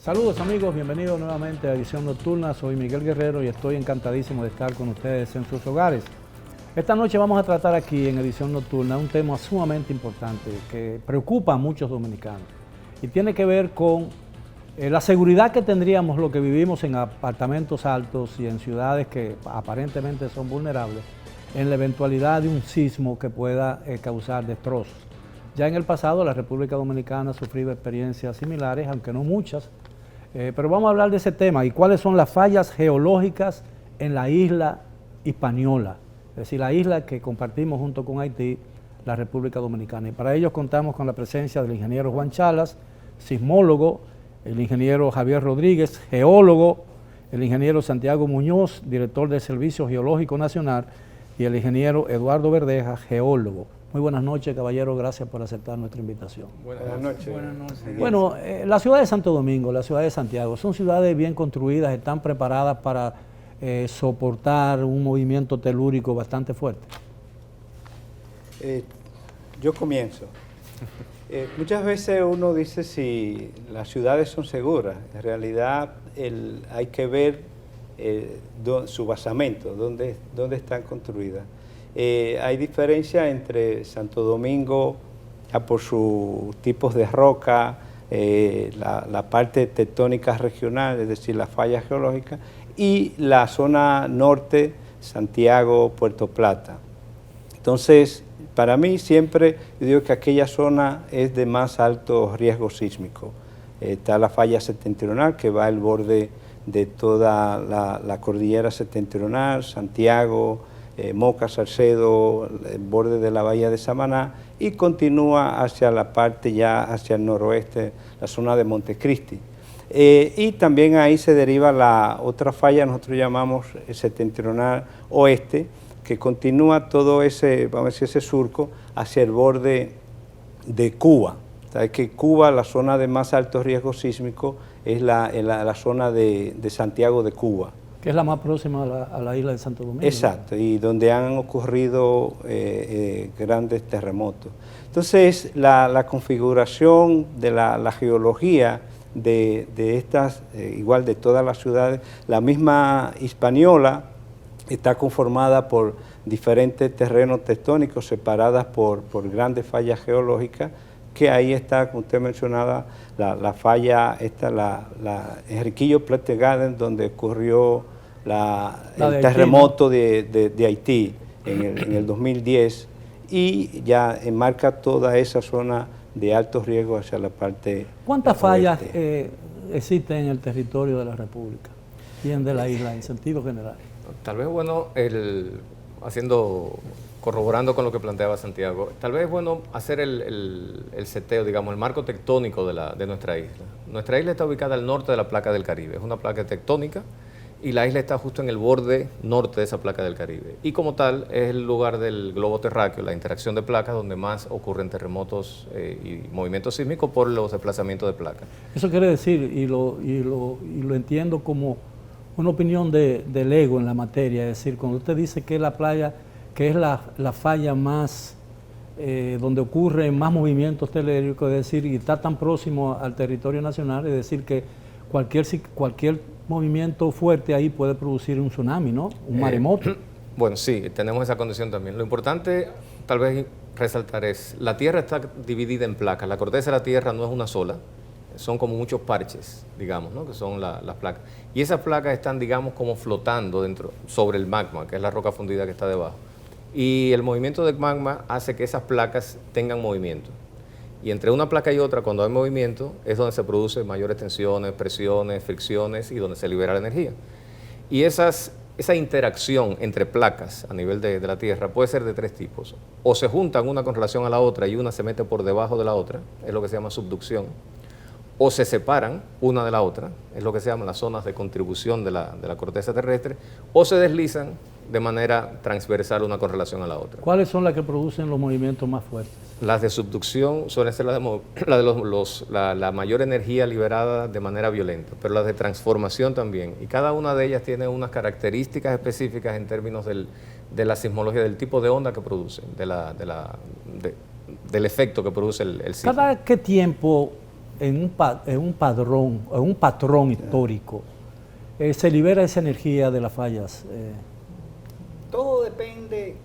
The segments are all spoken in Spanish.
Saludos amigos, bienvenidos nuevamente a Edición Nocturna. Soy Miguel Guerrero y estoy encantadísimo de estar con ustedes en sus hogares. Esta noche vamos a tratar aquí en Edición Nocturna un tema sumamente importante que preocupa a muchos dominicanos y tiene que ver con la seguridad que tendríamos los que vivimos en apartamentos altos y en ciudades que aparentemente son vulnerables en la eventualidad de un sismo que pueda causar destrozos. Ya en el pasado la República Dominicana ha sufrido experiencias similares, aunque no muchas, pero vamos a hablar de ese tema y cuáles son las fallas geológicas en la isla Hispaniola, es decir, la isla que compartimos junto con Haití, la República Dominicana. Y para ello contamos con la presencia del ingeniero Juan Chalas, sismólogo, el ingeniero Javier Rodríguez, geólogo, el ingeniero Santiago Muñoz, director del Servicio Geológico Nacional, y el ingeniero Eduardo Verdeja, geólogo. Muy buenas noches, caballero, gracias por aceptar nuestra invitación. Buenas noches. Buenas noches. Bueno, la ciudad de Santo Domingo, la ciudad de Santiago, son ciudades bien construidas, están preparadas para soportar un movimiento telúrico bastante fuerte. Yo comienzo. Muchas veces uno dice si las ciudades son seguras. En realidad hay que ver su basamento, dónde están construidas. Hay diferencia entre Santo Domingo, por sus tipos de roca, la parte tectónica regional, es decir, las fallas geológicas, y la zona norte, Santiago, Puerto Plata. Entonces, para mí siempre yo digo que aquella zona es de más alto riesgo sísmico. Está la falla septentrional, que va al borde de toda la cordillera septentrional, Santiago, Moca, Salcedo, el borde de la bahía de Samaná, y continúa hacia la parte ya hacia el noroeste, la zona de Montecristi. Y también ahí se deriva la otra falla, nosotros llamamos septentrional oeste, que continúa todo ese, vamos a decir, ese surco hacia el borde de Cuba. Sabes que Cuba, la zona de más alto riesgo sísmico, es la zona de Santiago de Cuba. Que es la más próxima a la isla de Santo Domingo. Exacto, ¿no? Y donde han ocurrido grandes terremotos. Entonces, la configuración de la geología de estas, igual de todas las ciudades, la misma Hispaniola está conformada por diferentes terrenos tectónicos separadas por grandes fallas geológicas, que ahí está, como usted mencionaba, la falla, la Enriquillo Pletegaden, donde ocurrió el terremoto de Haití en el 2010, y ya enmarca toda esa zona de alto riesgo hacia la parte ¿Cuántas fallas existen en el territorio de la República, bien de la isla, en sentido general? Tal vez bueno, corroborando con lo que planteaba Santiago, tal vez es bueno hacer el seteo, digamos, el marco tectónico de nuestra isla. Nuestra isla está ubicada al norte de la placa del Caribe, es una placa tectónica y la isla está justo en el borde norte de esa placa del Caribe. Y como tal, es el lugar del globo terráqueo, la interacción de placas, donde más ocurren terremotos y movimientos sísmicos por los desplazamientos de placas. Eso quiere decir, y lo entiendo como una opinión del ego en la materia, es decir, cuando usted dice que la playa, que es la falla más, donde ocurren más movimientos telúricos, es decir, y está tan próximo al territorio nacional, es decir, que cualquier movimiento fuerte ahí puede producir un tsunami, ¿no? Un maremoto. Bueno, sí, tenemos esa condición también. Lo importante, tal vez resaltar, es la Tierra está dividida en placas. La corteza de la Tierra no es una sola, son como muchos parches, digamos, ¿no? Que son las placas. Y esas placas están, digamos, como flotando sobre el magma, que es la roca fundida que está debajo. Y el movimiento del magma hace que esas placas tengan movimiento. Y entre una placa y otra, cuando hay movimiento, es donde se producen mayores tensiones, presiones, fricciones y donde se libera la energía. Y esa interacción entre placas a nivel de la Tierra puede ser de tres tipos. O se juntan una con relación a la otra y una se mete por debajo de la otra, es lo que se llama subducción. O se separan una de la otra, es lo que se llaman las zonas de contribución de la corteza terrestre, o se deslizan de manera transversal una con relación a la otra. ¿Cuáles son las que producen los movimientos más fuertes? Las de subducción suelen ser la mayor energía liberada de manera violenta, pero las de transformación también. Y cada una de ellas tiene unas características específicas en términos de la sismología, del tipo de onda que producen, del efecto que produce el sismo. ¿Cada qué tiempo en un patrón histórico, se libera esa energía de las fallas? Todo depende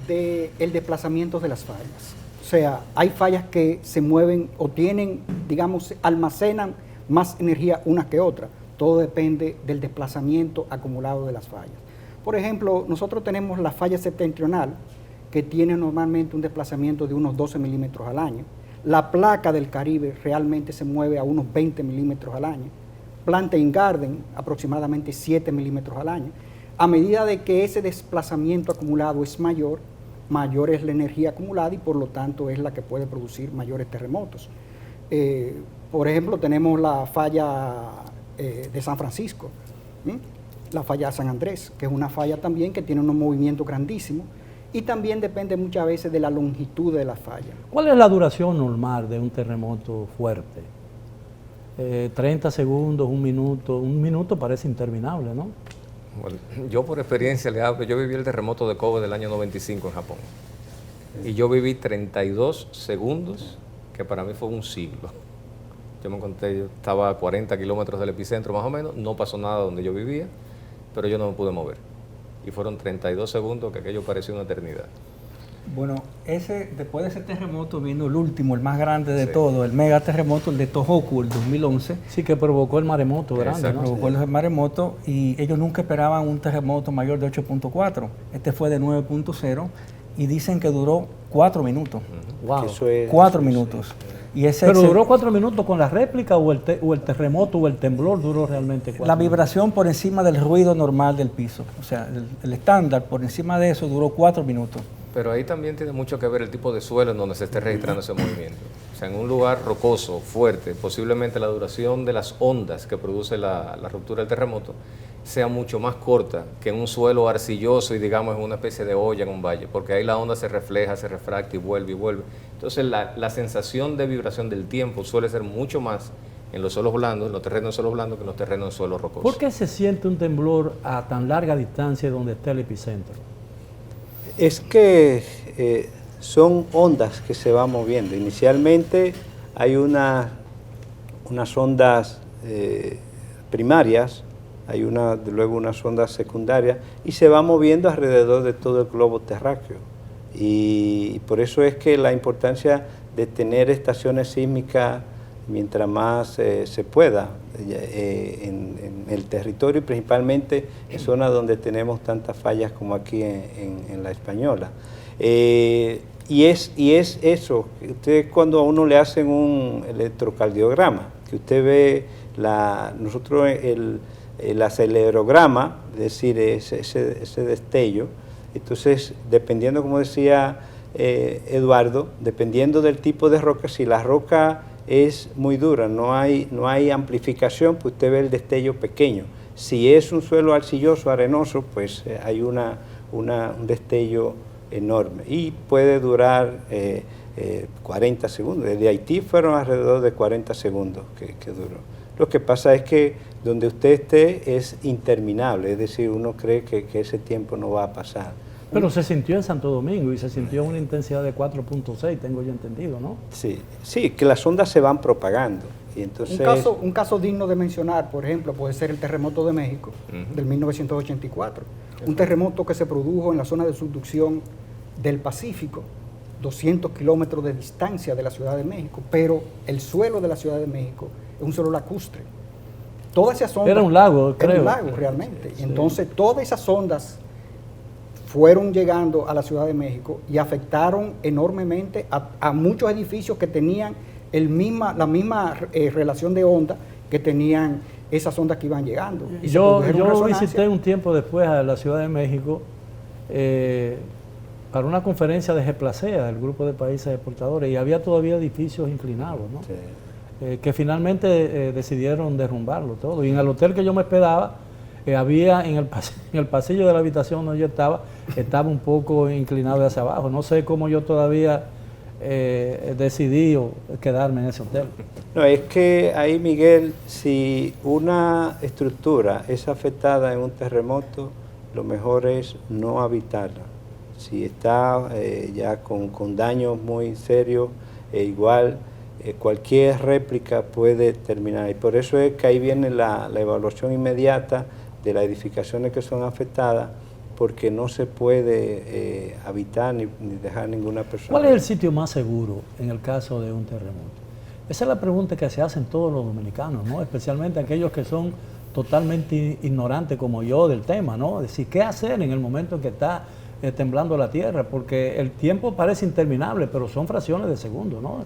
del desplazamiento de las fallas. O sea, hay fallas que se mueven o tienen, digamos, almacenan más energía unas que otras. Todo depende del desplazamiento acumulado de las fallas. Por ejemplo, nosotros tenemos la falla septentrional, que tiene normalmente un desplazamiento de unos 12 milímetros al año. La placa del Caribe realmente se mueve a unos 20 milímetros al año. Plantain Garden, aproximadamente 7 milímetros al año. A medida de que ese desplazamiento acumulado es mayor, mayor es la energía acumulada y por lo tanto es la que puede producir mayores terremotos. Por ejemplo, tenemos la falla de San Francisco, la falla de San Andrés, que es una falla también que tiene unos movimientos grandísimos y también depende muchas veces de la longitud de la falla. ¿Cuál es la duración normal de un terremoto fuerte? 30 segundos, un minuto parece interminable, ¿no? Bueno, yo por experiencia le hablo, yo viví el terremoto de Kobe del año 95 en Japón y yo viví 32 segundos, que para mí fue un siglo. Yo me conté, yo estaba a 40 kilómetros del epicentro más o menos, no pasó nada donde yo vivía, pero yo no me pude mover. Y fueron 32 segundos que aquello pareció una eternidad. Bueno, después de ese terremoto vino el último, el más grande de todo, el mega terremoto, el de Tohoku, el 2011. Sí, que provocó el maremoto grande, ¿no? Provocó el maremoto y ellos nunca esperaban un terremoto mayor de 8.4. Este fue de 9.0 y dicen que duró 4 minutos. Wow. 4 minutos. Y ¿Pero duró 4 minutos con la réplica o el terremoto o el temblor duró realmente 4 La minutos? vibración por encima del ruido normal del piso. O sea, el estándar por encima de eso duró 4 minutos. Pero ahí también tiene mucho que ver el tipo de suelo en donde se esté registrando ese movimiento. O sea, en un lugar rocoso, fuerte, posiblemente la duración de las ondas que produce la ruptura del terremoto sea mucho más corta que en un suelo arcilloso y digamos en una especie de olla en un valle, porque ahí la onda se refleja, se refracta y vuelve y vuelve. Entonces la sensación de vibración del tiempo suele ser mucho más en los suelos blandos, en los terrenos de suelos blandos que en los terrenos de suelos rocosos. ¿Por qué se siente un temblor a tan larga distancia donde está el epicentro? Es que son ondas que se van moviendo. Inicialmente hay unas ondas primarias, hay luego unas ondas secundarias y se va moviendo alrededor de todo el globo terráqueo. Y por eso es que la importancia de tener estaciones sísmicas mientras más se pueda en el territorio y principalmente en zonas donde tenemos tantas fallas como aquí en La Española. Y es eso, usted cuando a uno le hacen un electrocardiograma, que usted ve nosotros el acelerograma, es decir, ese destello, entonces dependiendo, como decía Eduardo, dependiendo del tipo de roca, si la roca es muy dura, no hay amplificación, pues usted ve el destello pequeño. Si es un suelo arcilloso, arenoso, pues hay un destello enorme y puede durar 40 segundos. Desde Haití fueron alrededor de 40 segundos que duró. Lo que pasa es que donde usted esté es interminable, es decir, uno cree que ese tiempo no va a pasar. Pero se sintió en Santo Domingo y se sintió una intensidad de 4.6, tengo yo entendido, ¿no? Sí, que las ondas se van propagando. Y entonces Un caso digno de mencionar, por ejemplo, puede ser el terremoto de México del 1984. Un terremoto que se produjo en la zona de subducción del Pacífico, 200 kilómetros de distancia de la Ciudad de México, pero el suelo de la Ciudad de México es un suelo lacustre. Todas esas ondas... Era un lago, creo. Era un lago, realmente. Sí. Entonces, todas esas ondas fueron llegando a la Ciudad de México y afectaron enormemente a muchos edificios que tenían la misma relación de onda que tenían esas ondas que iban llegando. Y yo visité un tiempo después a la Ciudad de México para una conferencia de GEPLACEA, del Grupo de Países Exportadores, y había todavía edificios inclinados, ¿no? Sí. Que finalmente decidieron derrumbarlo todo. Y en el hotel que yo me hospedaba, había en el pasillo de la habitación donde yo estaba un poco inclinado hacia abajo. No sé cómo yo todavía decidí quedarme en ese hotel. No, es que ahí, Miguel, si una estructura es afectada en un terremoto, lo mejor es no habitarla. Si está ya con daños muy serios, igual cualquier réplica puede terminar. Y por eso es que ahí viene la evaluación inmediata de las edificaciones que son afectadas, porque no se puede habitar ni dejar ninguna persona. ¿Cuál es el sitio más seguro en el caso de un terremoto? Esa es la pregunta que se hacen todos los dominicanos, ¿no? Especialmente aquellos que son totalmente ignorantes como yo del tema, ¿no? Es decir, ¿qué hacer en el momento en que está temblando la tierra? Porque el tiempo parece interminable, pero son fracciones de segundo, ¿no?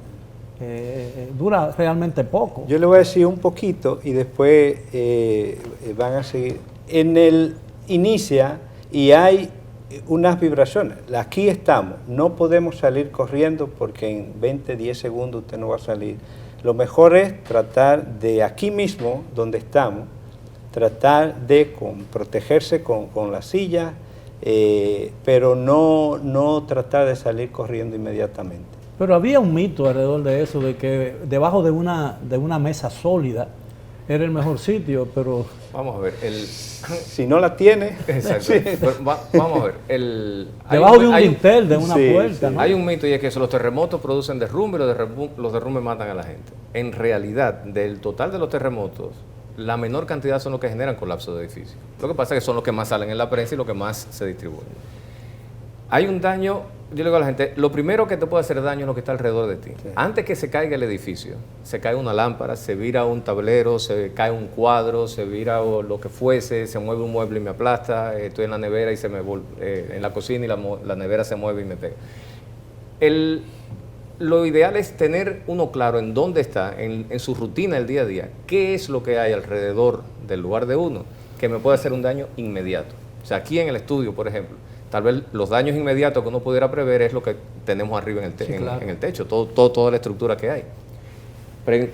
Dura realmente poco. Yo le voy a decir un poquito y después van a seguir. En el inicia y hay unas vibraciones. Aquí estamos, no podemos salir corriendo porque en 20, 10 segundos usted no va a salir. Lo mejor es tratar de aquí mismo, donde estamos, tratar de protegerse con la silla, pero no tratar de salir corriendo inmediatamente. Pero había un mito alrededor de eso, de que debajo de una mesa sólida era el mejor sitio, pero... Vamos a ver, si no la tiene... Exacto. Sí. Pero vamos a ver, debajo de un dintel, de una puerta, sí. ¿no? Hay un mito y es que los terremotos producen derrumbe y los derrumbes matan a la gente. En realidad, del total de los terremotos, la menor cantidad son los que generan colapso de edificios. Lo que pasa es que son los que más salen en la prensa y los que más se distribuyen. Hay un daño, yo le digo a la gente, lo primero que te puede hacer daño es lo que está alrededor de ti. Sí. Antes que se caiga el edificio, se cae una lámpara, se vira un tablero, se cae un cuadro, se vira lo que fuese, se mueve un mueble y me aplasta, estoy en la nevera y se me en la cocina y la nevera se mueve y me pega. Lo ideal es tener uno claro en dónde está, en su rutina del día a día, qué es lo que hay alrededor del lugar de uno que me puede hacer un daño inmediato. O sea, aquí en el estudio, por ejemplo, tal vez los daños inmediatos que uno pudiera prever es lo que tenemos arriba en el techo, toda la estructura que hay.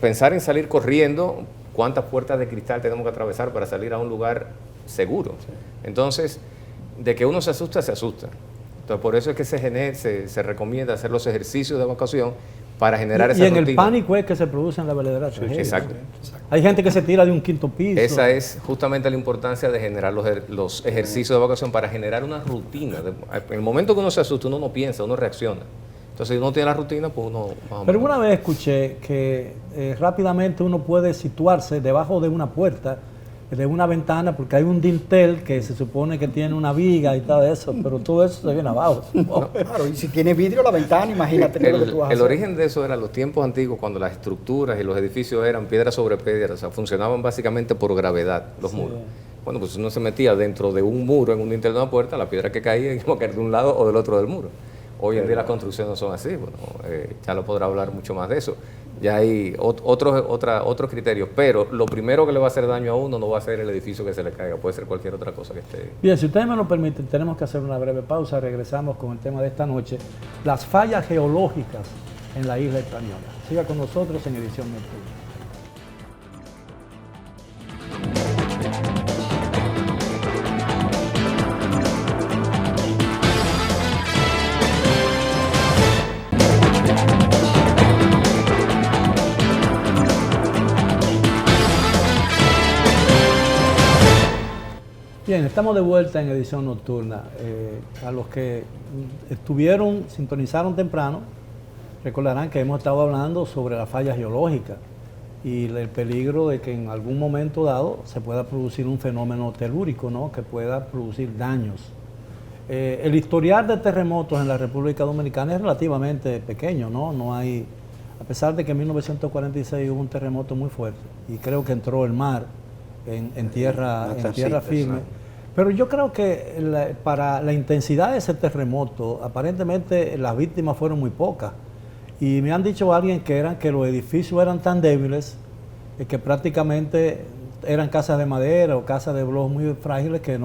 Pensar en salir corriendo, cuántas puertas de cristal tenemos que atravesar para salir a un lugar seguro. Sí. Entonces, de que uno se asusta, se asusta. Entonces, por eso es que se recomienda hacer los ejercicios de evacuación para generar esa rutina. Y en el pánico es que se produce en la verdadera tragedia. Exacto. Hay gente que se tira de un quinto piso. Esa es justamente la importancia de generar los ejercicios de evacuación para generar una rutina. En el momento que uno se asusta, uno no piensa, uno reacciona. Entonces, si uno tiene la rutina, pues uno... Pero una vez escuché que rápidamente uno puede situarse debajo de una puerta, de una ventana, porque hay un dintel que se supone que tiene una viga y todo eso, pero todo eso se viene abajo. No, claro, y si tiene vidrio la ventana, imagínate lo que tú vas a hacer. El origen de eso era los tiempos antiguos, cuando las estructuras y los edificios eran piedra sobre piedra, o sea, funcionaban básicamente por gravedad, los muros. Bueno, pues uno se metía dentro de un muro, en un dintel de una puerta, la piedra que caía iba a caer de un lado o del otro del muro. Hoy en día las construcciones no son así, bueno, ya lo podrá hablar mucho más de eso. Ya hay otros criterios, pero lo primero que le va a hacer daño a uno no va a ser el edificio que se le caiga, puede ser cualquier otra cosa que esté. Bien, si ustedes me lo permiten, tenemos que hacer una breve pausa, regresamos con el tema de esta noche, las fallas geológicas en la isla española. Siga con nosotros en Edición Nocturna. Bien, estamos de vuelta en Edición Nocturna. A los que sintonizaron temprano, recordarán que hemos estado hablando sobre las fallas geológicas y el peligro de que en algún momento dado se pueda producir un fenómeno telúrico, ¿no?, que pueda producir daños. El historial de terremotos en la República Dominicana es relativamente pequeño, ¿no? No hay, a pesar de que en 1946 hubo un terremoto muy fuerte y creo que entró el mar en tierra firme. Pero yo creo que para la intensidad de ese terremoto, aparentemente las víctimas fueron muy pocas. Y me han dicho alguien que los edificios eran tan débiles que prácticamente eran casas de madera o casas de bloques muy frágiles que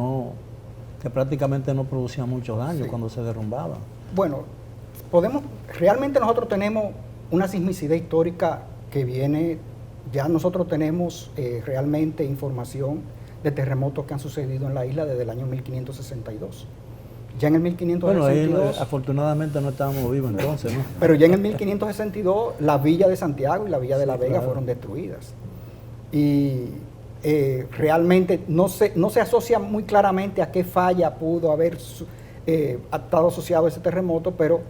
prácticamente no producían mucho daño cuando se derrumbaban. Bueno, realmente nosotros tenemos una sismicidad histórica que viene, ya nosotros tenemos realmente información de terremotos que han sucedido en la isla desde el año 1562. Ya en el 1562... Bueno, ahí afortunadamente no estábamos vivos entonces, ¿no? Pero ya en el 1562 la villa de Santiago y la villa de La Vega fueron destruidas. Y realmente no se asocia muy claramente a qué falla pudo haber estado asociado a ese terremoto, pero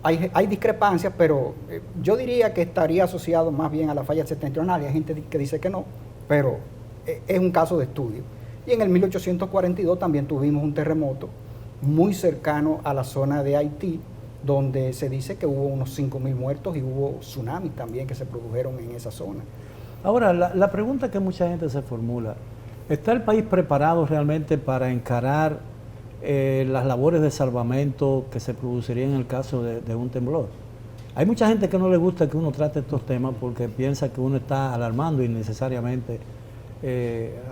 hay discrepancias, pero yo diría que estaría asociado más bien a la falla septentrional. Hay gente que dice que no, pero es un caso de estudio. Y en el 1842 también tuvimos un terremoto muy cercano a la zona de Haití, donde se dice que hubo unos 5.000 muertos y hubo tsunamis también que se produjeron en esa zona. Ahora, la pregunta que mucha gente se formula, ¿está el país preparado realmente para encarar las labores de salvamento que se producirían en el caso de un temblor? Hay mucha gente que no le gusta que uno trate estos temas porque piensa que uno está alarmando innecesariamente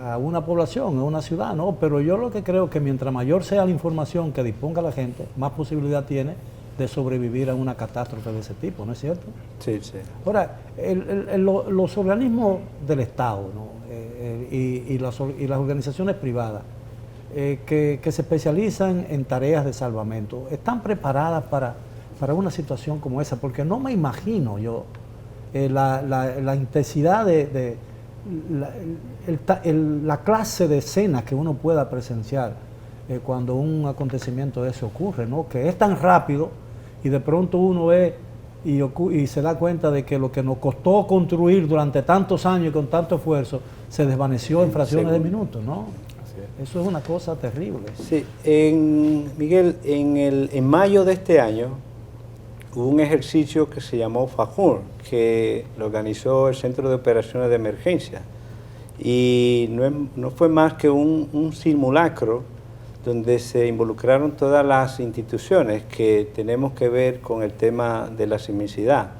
a una población, a una ciudad, ¿no? Pero yo lo que creo que mientras mayor sea la información que disponga la gente, más posibilidad tiene de sobrevivir a una catástrofe de ese tipo, ¿no es cierto? Sí, sí. Ahora, los organismos del Estado, ¿no? Y las organizaciones privadas que se especializan en tareas de salvamento, ¿están preparadas para una situación como esa? Porque no me imagino yo la intensidad la clase de escenas que uno pueda presenciar cuando un acontecimiento de ese ocurre, ¿no? Que es tan rápido y de pronto uno ve y se da cuenta de que lo que nos costó construir durante tantos años y con tanto esfuerzo se desvaneció en fracciones de minutos, ¿no? Eso es una cosa terrible. Sí, Miguel, en mayo de este año hubo un ejercicio que se llamó FAJUR, que lo organizó el Centro de Operaciones de Emergencia. Y no fue más que un simulacro donde se involucraron todas las instituciones que tenemos que ver con el tema de la sismicidad.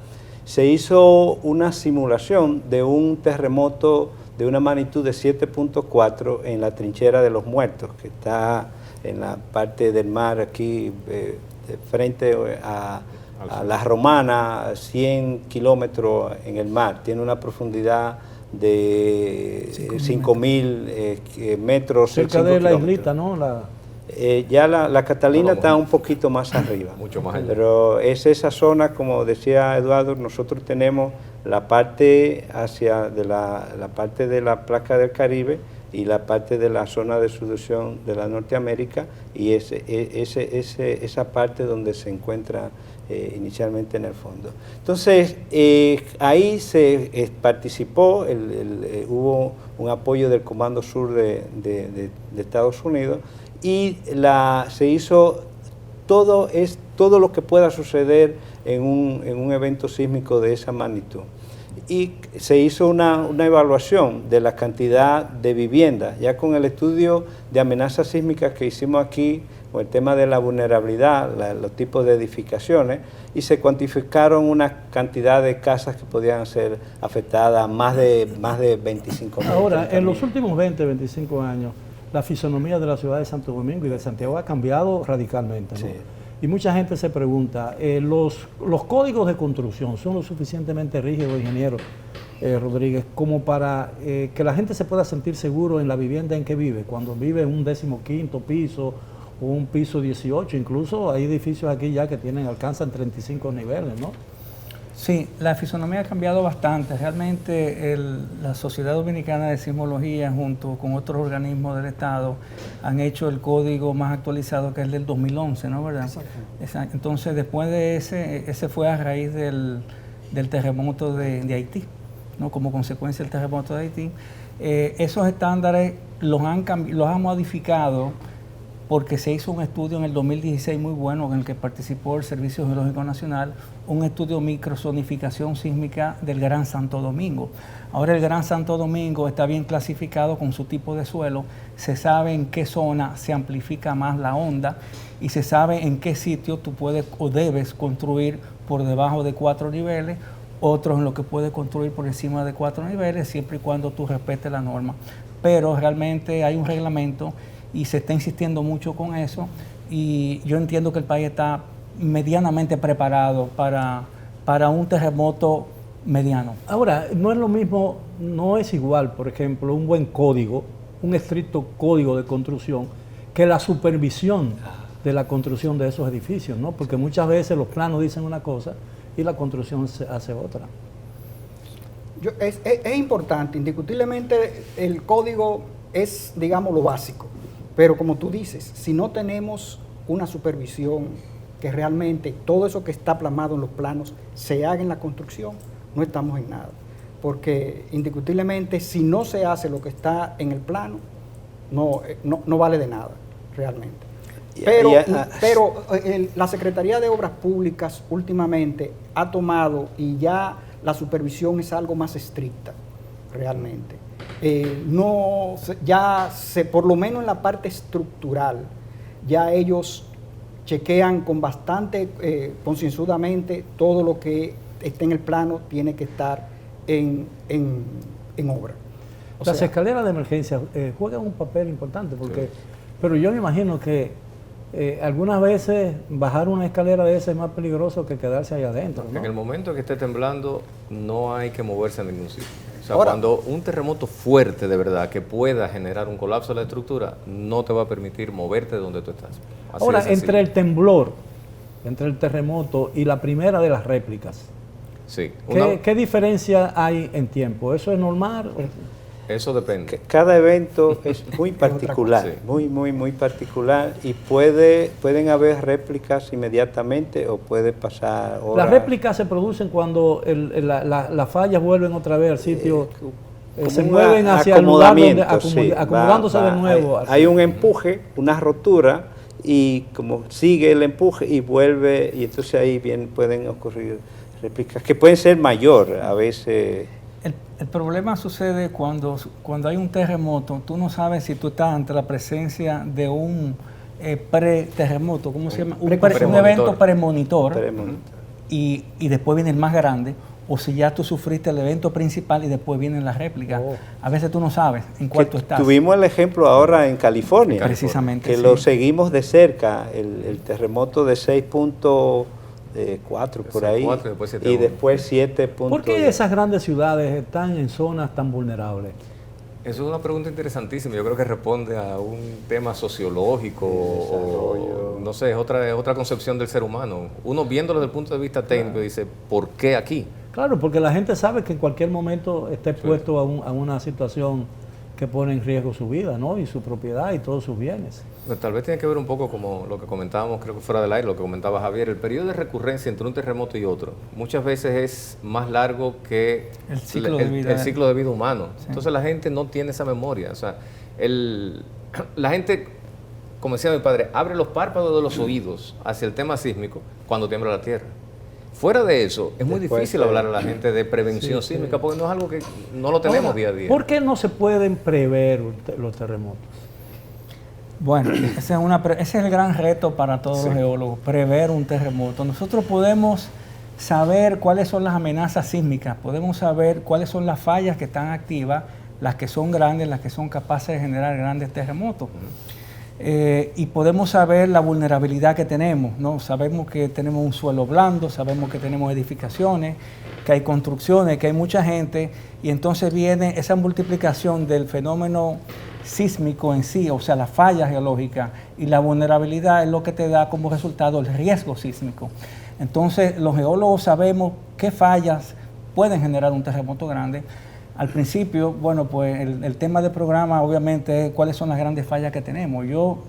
Se hizo una simulación de un terremoto de una magnitud de 7.4 en la trinchera de los muertos, que está en la parte del mar aquí, de frente a la Romana, 100 kilómetros en el mar. Tiene una profundidad de 5.000 metros. Cerca de la islita, ¿no? Ya la Catalina está un poquito más arriba. Mucho más allá. Pero es esa zona, como decía Eduardo, nosotros tenemos la parte la parte de la placa del Caribe y la parte de la zona de subducción de la Norteamérica, y esa parte donde se encuentra inicialmente en el fondo. Entonces, ahí se participó, hubo un apoyo del Comando Sur de Estados Unidos, y se hizo todo lo que pueda suceder en un evento sísmico de esa magnitud. Y se hizo una evaluación de la cantidad de viviendas, ya con el estudio de amenazas sísmicas que hicimos aquí, con el tema de la vulnerabilidad, los tipos de edificaciones, y se cuantificaron una cantidad de casas que podían ser afectadas, más de 25.000. Ahora, en los últimos 20, 25 años, la fisonomía de la ciudad de Santo Domingo y de Santiago ha cambiado radicalmente, ¿no? Sí. Y mucha gente se pregunta, ¿los códigos de construcción son lo suficientemente rígidos, ingeniero Rodríguez, como para que la gente se pueda sentir seguro en la vivienda en que vive, cuando vive en un 15º piso o un piso 18? Incluso hay edificios aquí ya que alcanzan 35 niveles, ¿no? Sí, la fisonomía ha cambiado bastante. Realmente la Sociedad Dominicana de Sismología, junto con otros organismos del Estado, han hecho el código más actualizado, que es el del 2011, ¿no? ¿Verdad? Exacto. Entonces, después de ese fue a raíz del terremoto de Haití, ¿no? Como consecuencia del terremoto de Haití. Esos estándares los han modificado porque se hizo un estudio en el 2016 muy bueno en el que participó el Servicio Geológico Nacional, un estudio de microzonificación sísmica del Gran Santo Domingo. Ahora el Gran Santo Domingo está bien clasificado con su tipo de suelo, se sabe en qué zona se amplifica más la onda y se sabe en qué sitio tú puedes o debes construir por debajo de 4 niveles, otros en lo que puedes construir por encima de 4 niveles, siempre y cuando tú respetes la norma. Pero realmente hay un reglamento y se está insistiendo mucho con eso, y yo entiendo que el país está medianamente preparado para un terremoto mediano. Ahora, no es lo mismo, no es igual, por ejemplo, un buen código, un estricto código de construcción, que la supervisión de la construcción de esos edificios, ¿no? Porque muchas veces los planos dicen una cosa y la construcción se hace otra. Es importante, indiscutiblemente el código es, digamos, lo básico. Pero como tú dices, si no tenemos una supervisión que realmente todo eso que está plasmado en los planos se haga en la construcción, no estamos en nada. Porque indiscutiblemente si no se hace lo que está en el plano, no vale de nada realmente. Pero la Secretaría de Obras Públicas últimamente ha tomado, y ya la supervisión es algo más estricta realmente. Por lo menos en la parte estructural, ya ellos chequean con bastante concienzudamente todo lo que esté en el plano tiene que estar en obra. Las escaleras de emergencia juegan un papel importante, porque, pero yo me imagino que algunas veces bajar una escalera de esa es más peligroso que quedarse ahí adentro, ¿no? En el momento que esté temblando no hay que moverse a ningún sitio. O sea, Ahora, cuando un terremoto fuerte de verdad que pueda generar un colapso de la estructura, no te va a permitir moverte de donde tú estás. Así Ahora, de sencillo. entre el temblor, entre el terremoto y la primera de las réplicas, Sí, ¿qué diferencia hay en tiempo? ¿Eso es normal? eso depende. Cada evento es muy particular, Sí. muy particular, y pueden haber réplicas inmediatamente o puede pasar horas. Las réplicas se producen cuando las fallas vuelven otra vez al sitio, Como se un mueven hacia el lugar donde, acomodamiento, sí, acomodándose de nuevo. Hay un empuje, una rotura, y como sigue el empuje y vuelve, y entonces ahí bien pueden ocurrir réplicas que pueden ser mayor a veces. El problema sucede cuando hay un terremoto, tú no sabes si tú estás ante la presencia de un pre-terremoto, ¿cómo se llama? Un evento premonitor, y después viene el más grande, o si ya tú sufriste el evento principal y después viene la réplica. A veces tú no sabes en cuál tú estás. Tuvimos el ejemplo ahora en California, Precisamente, que sí. lo seguimos de cerca, el terremoto de 6.4 por ahí, 6.4, después 7.1. y después 7. ¿Por qué esas grandes ciudades están en zonas tan vulnerables? Eso es una pregunta interesantísima. Yo creo que responde a un tema sociológico o no sé, es otra concepción del ser humano. Uno viéndolo desde el punto de vista técnico dice, ¿por qué aquí? Claro, porque la gente sabe que en cualquier momento está expuesto a una situación que pone en riesgo su vida, ¿no? Y su propiedad y todos sus bienes. Pues tal vez tiene que ver un poco como lo que comentábamos, creo que fuera del aire, lo que comentaba Javier, el periodo de recurrencia entre un terremoto y otro muchas veces es más largo que El ciclo de vida. Humano. Sí. Entonces la gente no tiene esa memoria. O sea, la gente, como decía mi padre, abre los párpados de los oídos hacia el tema sísmico cuando tiembla la tierra. Fuera de eso, es muy difícil hablar a la gente de prevención sísmica porque no es algo que no lo tenemos día a día. ¿Por qué no se pueden prever los terremotos? Bueno, ese es el gran reto para todos los geólogos, prever un terremoto. Nosotros podemos saber cuáles son las amenazas sísmicas, podemos saber cuáles son las fallas que están activas, las que son grandes, las que son capaces de generar grandes terremotos. Y podemos saber la vulnerabilidad que tenemos, ¿no? Sabemos que tenemos un suelo blando, sabemos que tenemos edificaciones, que hay construcciones, que hay mucha gente, y entonces viene esa multiplicación del fenómeno sísmico en sí, o sea, la falla geológica y la vulnerabilidad es lo que te da como resultado el riesgo sísmico. Entonces, los geólogos sabemos qué fallas pueden generar un terremoto grande. Al principio, bueno, pues el tema del programa obviamente es cuáles son las grandes fallas que tenemos. Yo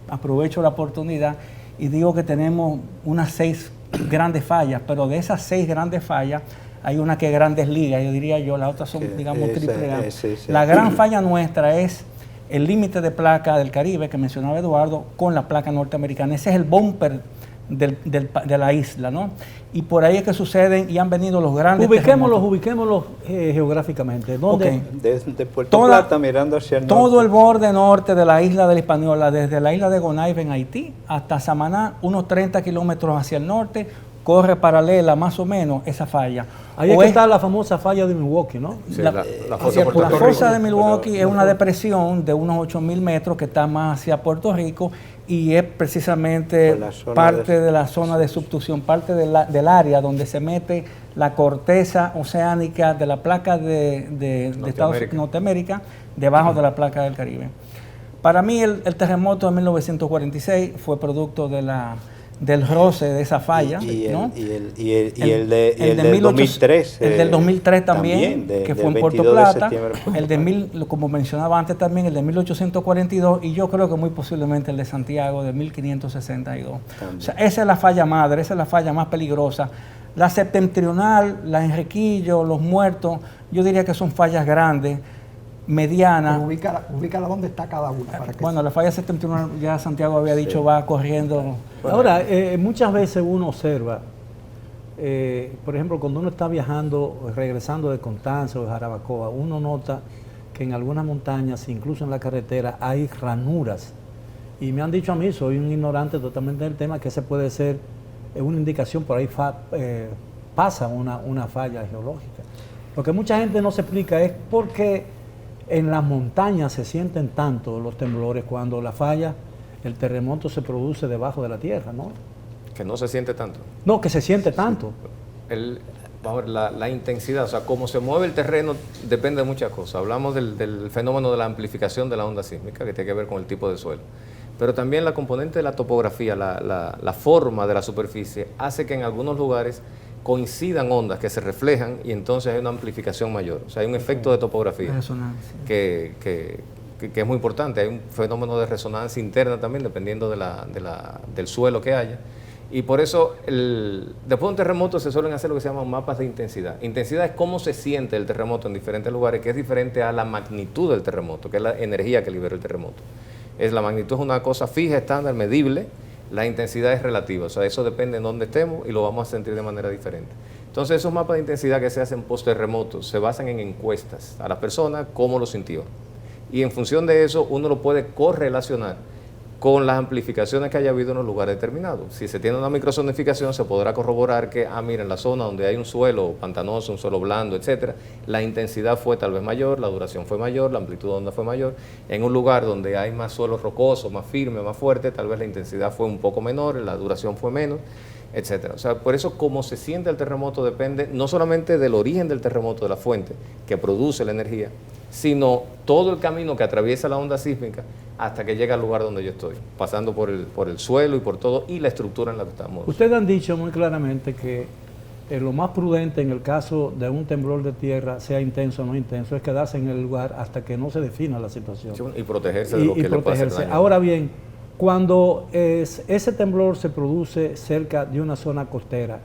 aprovecho la oportunidad y digo que tenemos unas 6 grandes fallas, pero de esas 6 grandes fallas hay una que es Grandes Ligas, yo diría yo, las otras son, digamos, triple A. La gran falla nuestra es el límite de placa del Caribe que mencionaba Eduardo con la placa norteamericana. Ese es el bumper de la isla, ¿no? Y por ahí es que suceden y han venido los grandes Ubiquémoslos geográficamente. ¿Dónde? Okay. Desde Puerto Plata mirando hacia el norte. Todo el borde norte de la isla de la Hispaniola, desde la isla de Gonaives en Haití hasta Samaná, unos 30 kilómetros hacia el norte, corre paralela más o menos esa falla. Ahí es que está la famosa falla de Milwaukee, ¿no? Sí, la fosa de Milwaukee es una fosa depresión de unos 8.000 metros que está más hacia Puerto Rico y es precisamente parte de la zona de subducción, parte del área donde se mete la corteza oceánica de la placa de Norteamérica debajo de la placa del Caribe. Para mí el terremoto de 1946 fue producto de del roce de esa falla, y ¿no? el del 2003. El del 2003 también, que fue en Puerto Plata. El de como mencionaba antes también, el de 1842, y yo creo que muy posiblemente el de Santiago de 1562. También. O sea, esa es la falla madre, esa es la falla más peligrosa. La septentrional, la Enriquillo, Los Muertos, yo diría que son fallas grandes, medianas. Ubícala donde está cada una. Bueno, la falla septentrional, ya Santiago había dicho, va corriendo. Ahora, muchas veces uno observa, por ejemplo, cuando uno está viajando, regresando de Constanza o de Jarabacoa, uno nota que en algunas montañas, incluso en la carretera, hay ranuras. Y me han dicho a mí, soy un ignorante totalmente del tema, que ese puede ser una indicación, por ahí pasa una falla geológica. Lo que mucha gente no se explica es por qué en las montañas se sienten tanto los temblores cuando la falla, el terremoto se produce debajo de la tierra, ¿no? Que no se siente tanto. No, que se siente tanto. Vamos a ver, la intensidad, o sea, cómo se mueve el terreno depende de muchas cosas. Hablamos del fenómeno de la amplificación de la onda sísmica, que tiene que ver con el tipo de suelo. Pero también la componente de la topografía, la forma de la superficie, hace que en algunos lugares coincidan ondas que se reflejan y entonces hay una amplificación mayor. O sea, hay un efecto de topografía que es muy importante. Hay un fenómeno de resonancia interna también, dependiendo del suelo que haya. Y por eso, después de un terremoto se suelen hacer lo que se llaman mapas de intensidad. Intensidad es cómo se siente el terremoto en diferentes lugares, que es diferente a la magnitud del terremoto, que es la energía que libera el terremoto. La magnitud es una cosa fija, estándar, medible. La intensidad es relativa, o sea, eso depende de dónde estemos y lo vamos a sentir de manera diferente. Entonces, esos mapas de intensidad que se hacen post-terremotos se basan en encuestas a las personas, cómo lo sintió. Y en función de eso, uno lo puede correlacionar con las amplificaciones que haya habido en un lugar determinado. Si se tiene una microzonificación, se podrá corroborar que, mira, en la zona donde hay un suelo pantanoso, un suelo blando, etcétera, la intensidad fue tal vez mayor, la duración fue mayor, la amplitud de onda fue mayor. En un lugar donde hay más suelo rocoso, más firme, más fuerte, tal vez la intensidad fue un poco menor, la duración fue menos, etcétera. O sea, por eso cómo se siente el terremoto depende no solamente del origen del terremoto, de la fuente que produce la energía, sino todo el camino que atraviesa la onda sísmica hasta que llega al lugar donde yo estoy, pasando por el suelo y por todo, y la estructura en la que estamos. Ustedes han dicho muy claramente que lo más prudente en el caso de un temblor de tierra, sea intenso o no intenso, es quedarse en el lugar hasta que no se defina la situación. Y protegerse de lo que le puede hacer daño. Ahora bien, cuando ese temblor se produce cerca de una zona costera,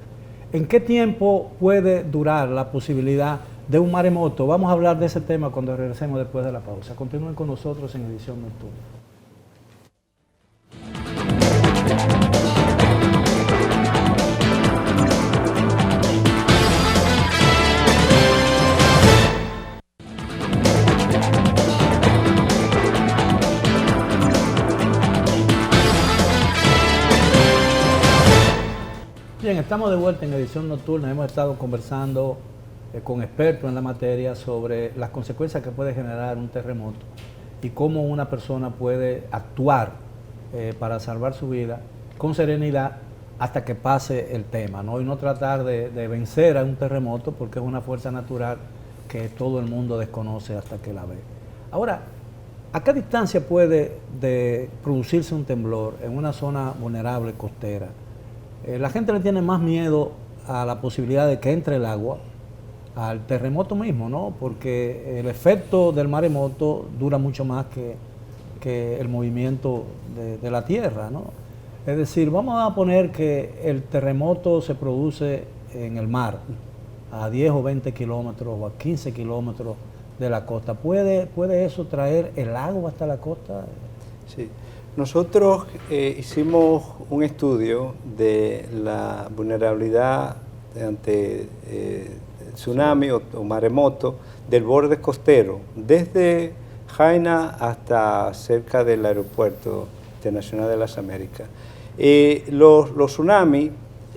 ¿en qué tiempo puede durar la posibilidad de un maremoto? Vamos a hablar de ese tema cuando regresemos después de la pausa. Continúen con nosotros en Edición Nocturna. Bien, estamos de vuelta en Edición Nocturna. Hemos estado conversando con expertos en la materia sobre las consecuencias que puede generar un terremoto y cómo una persona puede actuar para salvar su vida con serenidad hasta que pase el tema, ¿no? Y no tratar de vencer a un terremoto porque es una fuerza natural que todo el mundo desconoce hasta que la ve. Ahora, ¿a qué distancia puede producirse un temblor en una zona vulnerable costera? La gente le tiene más miedo a la posibilidad de que entre el agua, al terremoto mismo, ¿no? Porque el efecto del maremoto dura mucho más que el movimiento de la tierra, ¿no? Es decir, vamos a poner que el terremoto se produce en el mar, a 10 o 20 kilómetros o a 15 kilómetros de la costa. ¿Puede eso traer el agua hasta la costa? Sí. Nosotros hicimos un estudio de la vulnerabilidad ante tsunami o maremoto del borde costero, desde Jaina hasta cerca del Aeropuerto Internacional de las Américas. Los tsunamis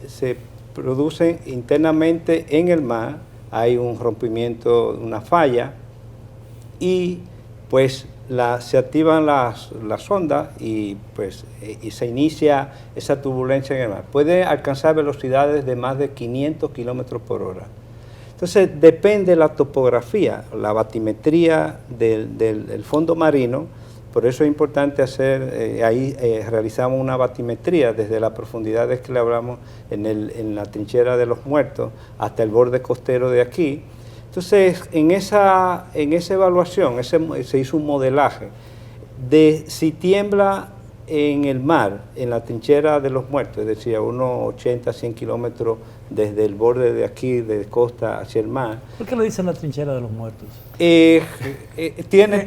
se producen internamente en el mar, hay un rompimiento, una falla, y pues se activan las ondas y se inicia esa turbulencia en el mar. Puede alcanzar velocidades de más de 500 kilómetros por hora. Entonces depende de la topografía, la batimetría del fondo marino, Por eso es importante hacer, ahí realizamos una batimetría desde las profundidades que le hablamos en la trinchera de los muertos hasta el borde costero de aquí. Entonces, en esa evaluación se hizo un modelaje de si tiembla en el mar, en la trinchera de los muertos, es decir, a unos 80, 100 kilómetros desde el borde de aquí, de costa hacia el mar. ¿Por qué le dicen la trinchera de los muertos? Tiene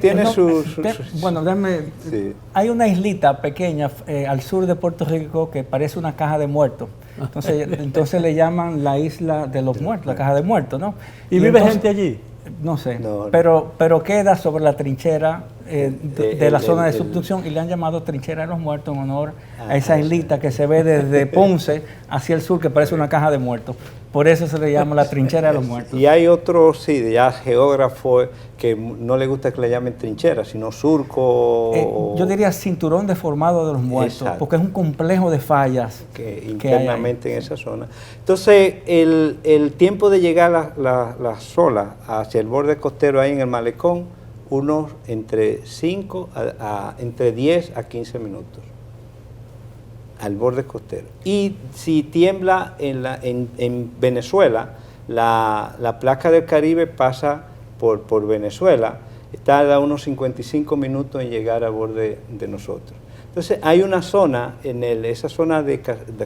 Bueno, déjame, Sí. hay una islita pequeña al sur de Puerto Rico que parece una caja de muertos. Entonces le llaman la isla de los muertos, la caja de muertos, ¿no? ¿Y vive entonces, gente allí? No sé, No. pero queda sobre la trinchera de la zona de el- subducción y le han llamado trinchera de los muertos en honor Ah, a esa eso. islita que se ve desde Ponce hacia el sur que parece una caja de muertos. Por eso se le llama la trinchera de los muertos. Y hay otros, sí, ya geógrafos que no les gusta que le llamen trinchera, sino surco. Yo diría cinturón deformado de los muertos, Exacto. porque es un complejo de fallas que hay ahí. internamente en esa zona. Entonces, el tiempo de llegar las olas hacia el borde costero ahí en el malecón, unos entre 10 a 15 minutos al borde costero. Y si tiembla en Venezuela, la placa del Caribe pasa por Venezuela, tarda unos 55 minutos en llegar al borde de nosotros. Entonces hay una zona, esa zona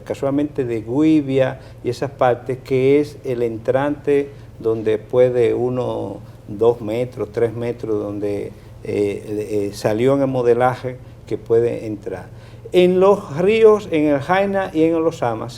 casualmente de Guibia y esas partes, que es el entrante donde puede 2 metros, 3 metros, donde salió en el modelaje que puede entrar. En los ríos, en el Jaina y en el Osama,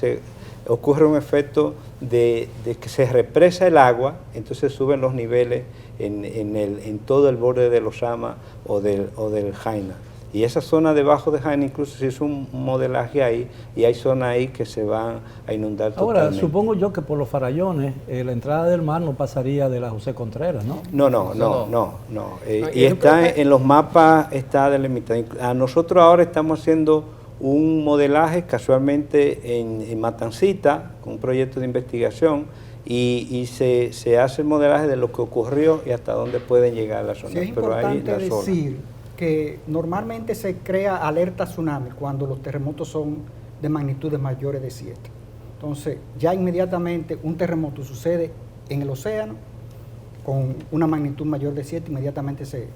ocurre un efecto de que se represa el agua, entonces suben los niveles en todo el borde del Osama o del Jaina. Y esa zona debajo de Jaina incluso se hizo un modelaje ahí, y hay zonas ahí que se van a inundar Ahora, totalmente. supongo yo que por los farallones, la entrada del mar no pasaría de la José Contreras, ¿no? No. y Y es está en los mapas, está delimitado. A nosotros ahora estamos haciendo un modelaje casualmente en Matancita, con un proyecto de investigación, y se hace el modelaje de lo que ocurrió y hasta dónde pueden llegar las zonas. Sí, es Pero ahí importante la zona. decir que normalmente se crea alerta tsunami cuando los terremotos son de magnitudes mayores de 7. Entonces, ya inmediatamente un terremoto sucede en el océano con una magnitud mayor de 7, inmediatamente se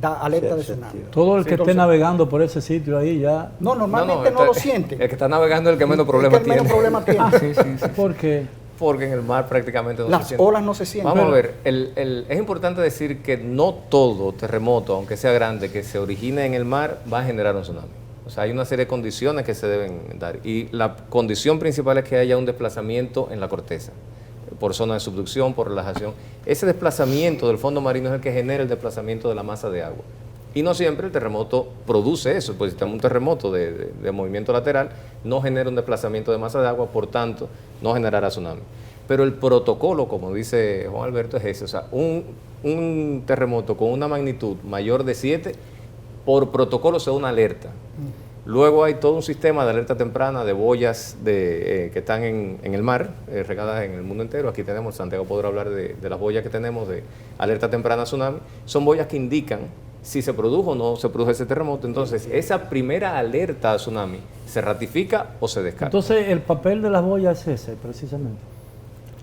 da alerta de Se tsunami. activa. Todo el que esté Entonces, navegando por ese sitio ahí ya... No, normalmente no lo siente. El que está navegando es el que menos Es problemas que el menos tiene. problema tiene. Ah, sí, sí, sí. Porque Porque en el mar prácticamente no se Las siente. olas no se sienten. Vamos a ver, es importante decir que no todo terremoto, aunque sea grande, que se origine en el mar, va a generar un tsunami. O sea, hay una serie de condiciones que se deben dar. Y la condición principal es que haya un desplazamiento en la corteza, por zona de subducción, por relajación. Ese desplazamiento del fondo marino es el que genera el desplazamiento de la masa de agua. Y no siempre el terremoto produce eso, pues si tenemos un terremoto de movimiento lateral, no genera un desplazamiento de masa de agua, por tanto, no generará tsunami. Pero el protocolo, como dice Juan Alberto, es ese, o sea, un terremoto con una magnitud mayor de 7, por protocolo se da una alerta. Luego hay todo un sistema de alerta temprana de boyas que están en el mar, regadas en el mundo entero. Aquí tenemos, Santiago podrá hablar de las boyas que tenemos de alerta temprana tsunami. Son boyas que indican si se produjo o no se produjo ese terremoto. Entonces, esa primera alerta a tsunami se ratifica o se descarta. entonces el papel de las boyas es ese, precisamente.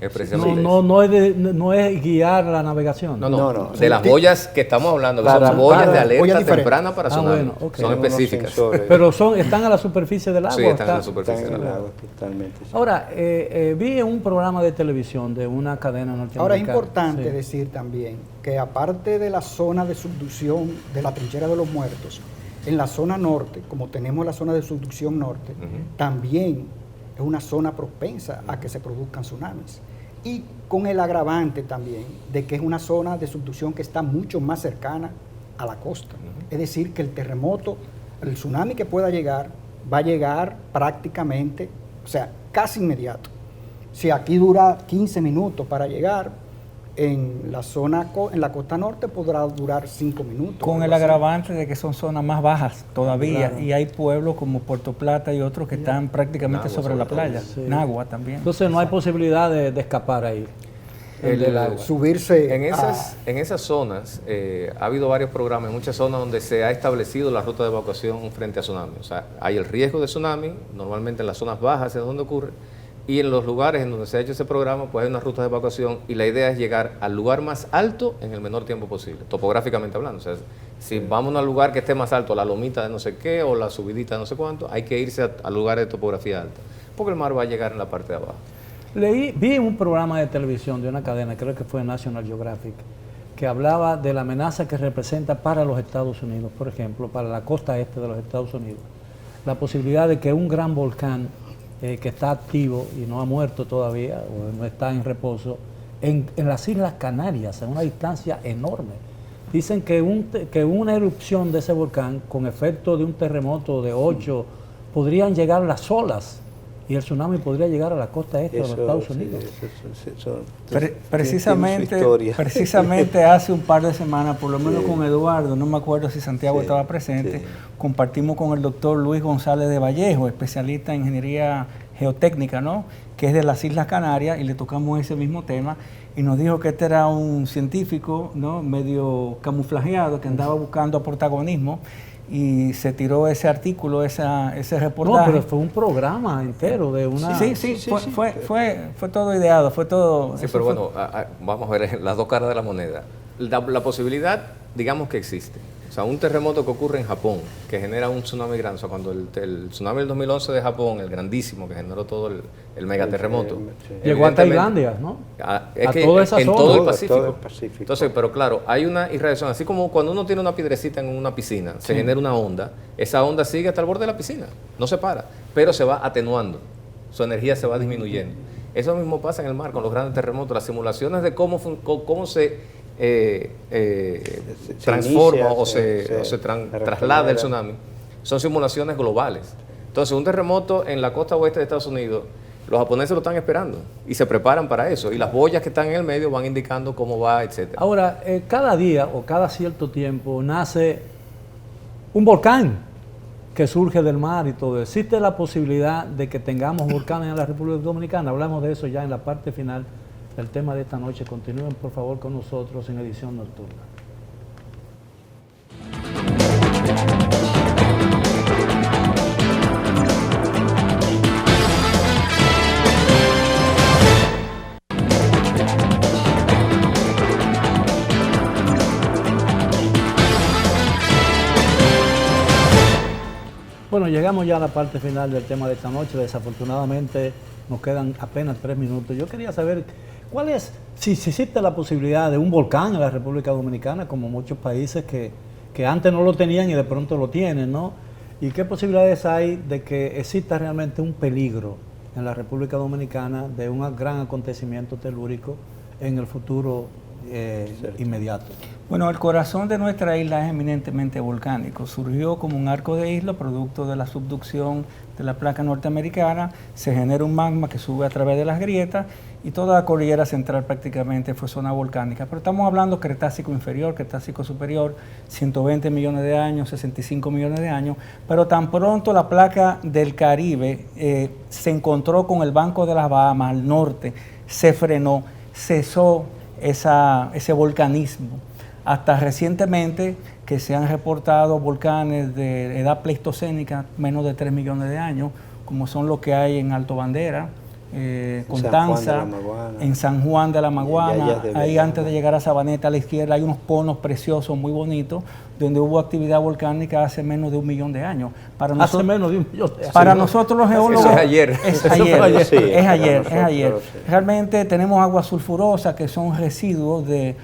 Es precisamente No es guiar la navegación. No. De las boyas que estamos hablando, que son boyas de alerta boyas diferentes. temprana para tsunami. Bueno, ok. Son específicas. Pero están a la superficie del agua. Sí, están en la Están superficie. en el agua totalmente. sí. Ahora, vi en un programa de televisión de una cadena norteamericana. Ahora es importante Sí. decir también que aparte de la zona de subducción de la trinchera de los muertos, en la zona norte, como tenemos la zona de subducción norte, también es una zona propensa a que se produzcan tsunamis. Y con el agravante también de que es una zona de subducción que está mucho más cercana a la costa. Es decir, que el terremoto, el tsunami que pueda llegar, va a llegar prácticamente, o sea, casi inmediato. Si aquí dura 15 minutos para llegar, en la zona, en la costa norte podrá durar 5 minutos. Con el agravante de que son zonas más bajas todavía, Claro. y hay pueblos como Puerto Plata y otros que están prácticamente Nagua, sobre la sobre todo. playa. Sí. Nagua también. Entonces no hay posibilidad de escapar ahí. del agua. subirse En esas zonas ha habido varios programas, en muchas zonas donde se ha establecido la ruta de evacuación frente a tsunami. O sea, hay el riesgo de tsunami, normalmente en las zonas bajas es donde ocurre, y en los lugares en donde se ha hecho ese programa, pues hay una ruta de evacuación y la idea es llegar al lugar más alto en el menor tiempo posible, topográficamente hablando. O sea, si vamos a un lugar que esté más alto, la lomita de no sé qué o la subidita de no sé cuánto, hay que irse a lugares de topografía alta, porque el mar va a llegar en la parte de abajo. Vi un programa de televisión de una cadena, creo que fue National Geographic, que hablaba de la amenaza que representa para los Estados Unidos, por ejemplo, para la costa este de los Estados Unidos, la posibilidad de que un gran volcán que está activo y no ha muerto todavía, o no está en reposo, en las Islas Canarias, a una distancia enorme. Dicen que una erupción de ese volcán, con efecto de un terremoto de 8, podrían llegar las olas y el tsunami podría llegar a la costa este de los Estados Unidos. Precisamente hace un par de semanas, por lo menos con Eduardo, no me acuerdo si Santiago estaba presente, compartimos con el doctor Luis González de Vallejo, especialista en ingeniería geotécnica, ¿no?, que es de las Islas Canarias, y le tocamos ese mismo tema, y nos dijo que este era un científico, ¿no?, medio camuflajeado, que andaba buscando protagonismo, y se tiró ese artículo, ese reportaje. No, pero fue un programa entero de una... Sí, fue todo ideado, fue todo... Sí, pero bueno, vamos a ver las dos caras de la moneda. La posibilidad, digamos que existe. O sea, un terremoto que ocurre en Japón, que genera un tsunami grande, o sea, cuando el tsunami del 2011 de Japón, el grandísimo, que generó todo el megaterremoto. Llegó a Tailandia, ¿no? Es que toda esa en zona. todo el Pacífico. Todo el Pacífico. Entonces, pero claro, hay una irradiación. Así como cuando uno tiene una piedrecita en una piscina, se genera una onda, esa onda sigue hasta el borde de la piscina, no se para, pero se va atenuando, su energía se va disminuyendo. Eso mismo pasa en el mar con los grandes terremotos, las simulaciones de cómo se transforma o se traslada el tsunami, son simulaciones globales. Entonces, un terremoto en la costa oeste de Estados Unidos, los japoneses lo están esperando y se preparan para eso, y las boyas que están en el medio van indicando cómo va, etcétera. Ahora, cada día o cada cierto tiempo nace un volcán que surge del mar y todo. ¿Existe la posibilidad de que tengamos volcanes en la República Dominicana? Hablamos de eso ya en la parte final del tema de esta noche. Continúen por favor con nosotros en edición nocturna. Bueno, llegamos ya a la parte final del tema de esta noche. Desafortunadamente nos quedan apenas 3 minutos. Yo quería saber cuál es, si existe la posibilidad de un volcán en la República Dominicana, como muchos países que antes no lo tenían y de pronto lo tienen, ¿no? ¿Y qué posibilidades hay de que exista realmente un peligro en la República Dominicana de un gran acontecimiento telúrico en el futuro inmediato? Bueno, el corazón de nuestra isla es eminentemente volcánico. Surgió como un arco de isla, producto de la subducción de la placa norteamericana. Se genera un magma que sube a través de las grietas y toda la cordillera central prácticamente fue zona volcánica. Pero estamos hablando Cretácico inferior, Cretácico superior, 120 millones de años, 65 millones de años. Pero tan pronto la placa del Caribe se encontró con el Banco de las Bahamas al norte, se frenó, cesó ese volcanismo. Hasta recientemente que se han reportado volcanes de edad pleistocénica, menos de 3 millones de años, como son los que hay en Alto Bandera, Constanza, en San Juan de la Maguana, ahí antes de llegar a Sabaneta a la izquierda hay unos conos preciosos, muy bonitos, donde hubo actividad volcánica hace menos de 1 millón de años. Para nosotros, menos de 1 millón de años. Para nosotros los geólogos... Eso es ayer. Es ayer. Realmente tenemos aguas sulfurosas que son residuos de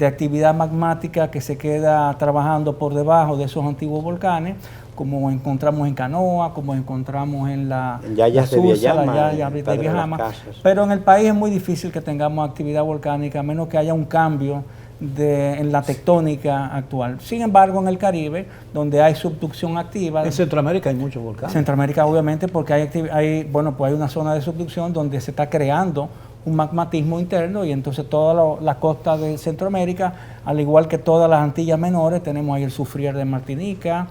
actividad magmática que se queda trabajando por debajo de esos antiguos volcanes, como encontramos en Canoa, como encontramos en la Yayas de Viajama. Pero en el país es muy difícil que tengamos actividad volcánica, a menos que haya un cambio en la tectónica actual. Sin embargo, en el Caribe, donde hay subducción activa... En Centroamérica hay muchos volcanes. Centroamérica, obviamente, porque hay una zona de subducción donde se está creando un magmatismo interno, y entonces toda la costa de Centroamérica, al igual que todas las Antillas menores, tenemos ahí el Soufrière de Martinica,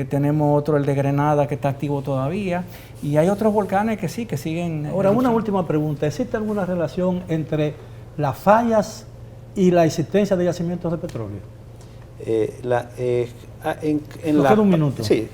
tenemos otro, el de Grenada, que está activo todavía, y hay otros volcanes que sí, que siguen... Ahora, una última pregunta. ¿Existe alguna relación entre las fallas y la existencia de yacimientos de petróleo? Nos queda un minuto. Sí,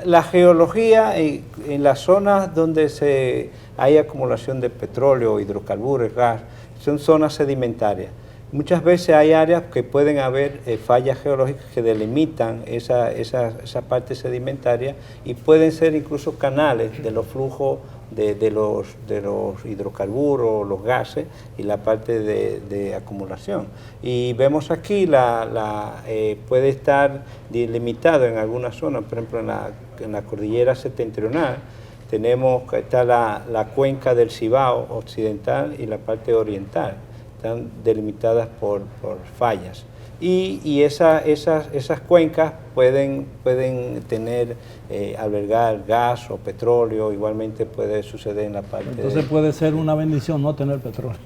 la geología en las zonas donde hay acumulación de petróleo, hidrocarburos, gas, son zonas sedimentarias. Muchas veces hay áreas que pueden haber fallas geológicas que delimitan esa parte sedimentaria y pueden ser incluso canales de los flujos de los hidrocarburos, los gases y la parte de acumulación. Y vemos aquí puede estar delimitado en algunas zonas, por ejemplo en la cordillera septentrional está la cuenca del Cibao occidental y la parte oriental, están delimitadas por fallas. Y esas cuencas pueden albergar gas o petróleo, igualmente puede suceder en la parte... Entonces puede ser una bendición no tener petróleo.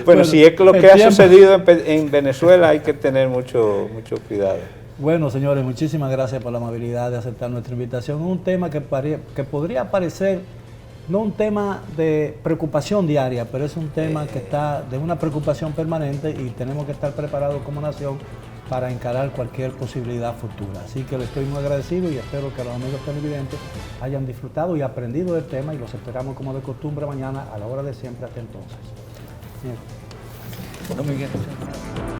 Bueno, si es lo que ha sucedido en Venezuela, hay que tener mucho cuidado. Bueno, señores, muchísimas gracias por la amabilidad de aceptar nuestra invitación. Un tema que podría parecer no un tema de preocupación diaria, pero es un tema que está de una preocupación permanente y tenemos que estar preparados como nación para encarar cualquier posibilidad futura. Así que le estoy muy agradecido y espero que los amigos televidentes hayan disfrutado y aprendido del tema y los esperamos como de costumbre mañana a la hora de siempre. Hasta entonces. Bien. Bueno, Miguel.